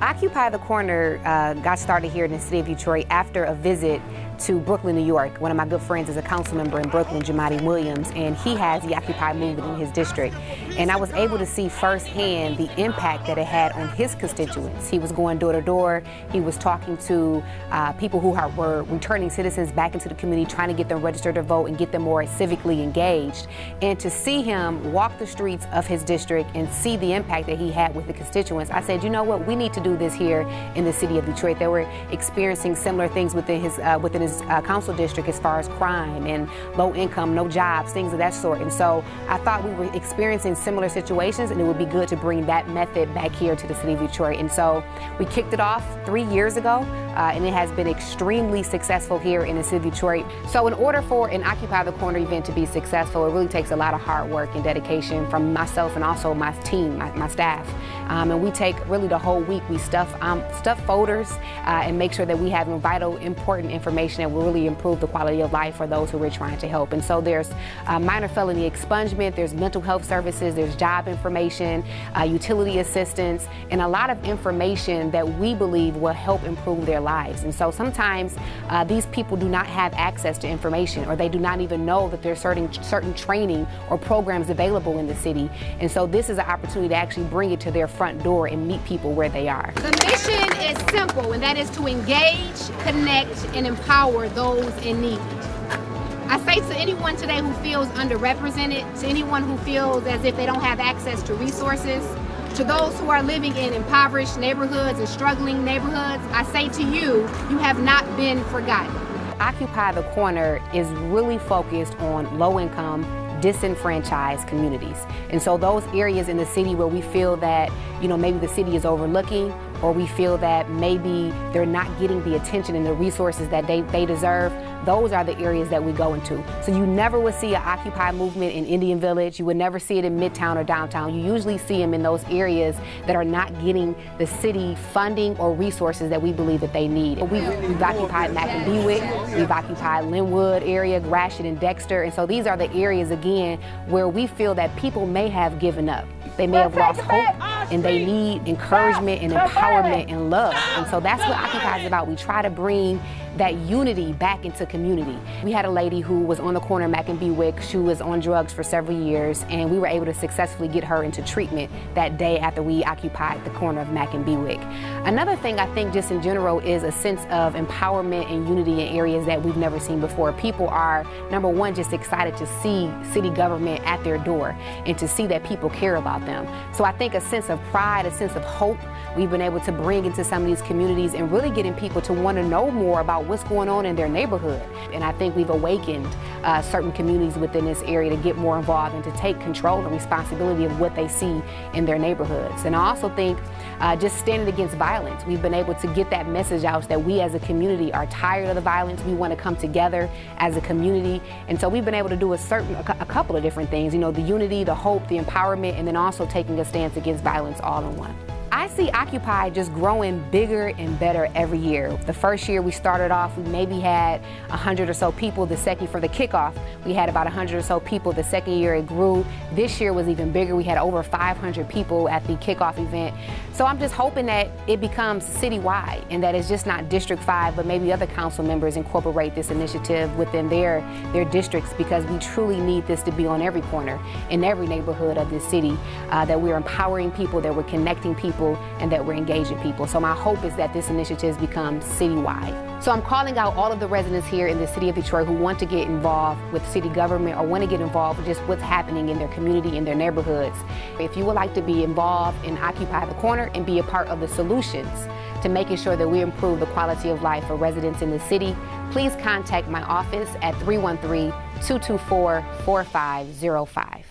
Occupy the Corner got started here in the city of Detroit after a visit to Brooklyn, New York. One of my good friends is a council member in Brooklyn, Jamadi Williams, and he has the Occupy movement in his district. And I was able to see firsthand the impact that it had on his constituents. He was going door to door. He was talking to people who were returning citizens back into the community, trying to get them registered to vote and get them more civically engaged. And to see him walk the streets of his district and see the impact that he had with the constituents, I said, you know what, we need to do this here in the city of Detroit. They were experiencing similar things within his council district as far as crime and low income, no jobs, things of that sort. And so I thought we were experiencing similar situations, and it would be good to bring that method back here to the city of Detroit. And so we kicked it off 3 years ago, and it has been extremely successful here in the city of Detroit. So in order for an Occupy the Corner event to be successful, it really takes a lot of hard work and dedication from myself and also my team, my staff. And we take really the whole week. We stuff folders and make sure that we have vital, important information that will really improve the quality of life for those who we're trying to help. And so there's minor felony expungement, there's mental health services, there's job information, utility assistance, and a lot of information that we believe will help improve their lives. And so sometimes these people do not have access to information, or they do not even know that there's certain training or programs available in the city. And so this is an opportunity to actually bring it to their front door and meet people where they are. The mission is simple, and that is to engage, connect, and empower those in need. I say to anyone today who feels underrepresented, to anyone who feels as if they don't have access to resources, to those who are living in impoverished neighborhoods and struggling neighborhoods, I say to you, you have not been forgotten. Occupy the Corner is really focused on low-income, disenfranchised communities. And so those areas in the city where we feel that, maybe the city is overlooking, or we feel that maybe they're not getting the attention and the resources that they deserve, those are the areas that we go into. So you never would see an Occupy movement in Indian Village. You would never see it in Midtown or downtown. You usually see them in those areas that are not getting the city funding or resources that we believe that they need. We've occupied Macon-Bewick, we've occupied Linwood area, Gratiot and Dexter, and so these are the areas, again, where we feel that people may have given up. They may have lost hope, and they need encouragement and empowerment and love. And so that's what Occupy is about. We try to bring that unity back into community. We had a lady who was on the corner of Macon-Bewick. She was on drugs for several years, and we were able to successfully get her into treatment that day after we occupied the corner of Macon-Bewick. Another thing I think just in general is a sense of empowerment and unity in areas that we've never seen before. People are, number one, just excited to see city government at their door and to see that people care about them. So I think a sense of pride, a sense of hope, we've been able to bring into some of these communities and really getting people to want to know more about what's going on in their neighborhood. And I think we've awakened certain communities within this area to get more involved and to take control and responsibility of what they see in their neighborhoods. And I also think just standing against violence, we've been able to get that message out that we as a community are tired of the violence. We want to come together as a community. And so we've been able to do a couple of different things, the unity, the hope, the empowerment, and then also taking a stance against violence all in one. I see Occupy just growing bigger and better every year. The first year we started off, we maybe had 100 or so people. The second, for the kickoff, we had about 100 or so people. The second year it grew. This year was even bigger. We had over 500 people at the kickoff event. So I'm just hoping that it becomes citywide and that it's just not District 5, but maybe other council members incorporate this initiative within their districts, because we truly need this to be on every corner, in every neighborhood of this city, that we're empowering people, that we're connecting people, and that we're engaging people. So my hope is that this initiative becomes citywide. So I'm calling out all of the residents here in the city of Detroit who want to get involved with city government or want to get involved with just what's happening in their community, in their neighborhoods. If you would like to be involved in Occupy the Corner and be a part of the solutions to making sure that we improve the quality of life for residents in the city, please contact my office at 313-224-4505.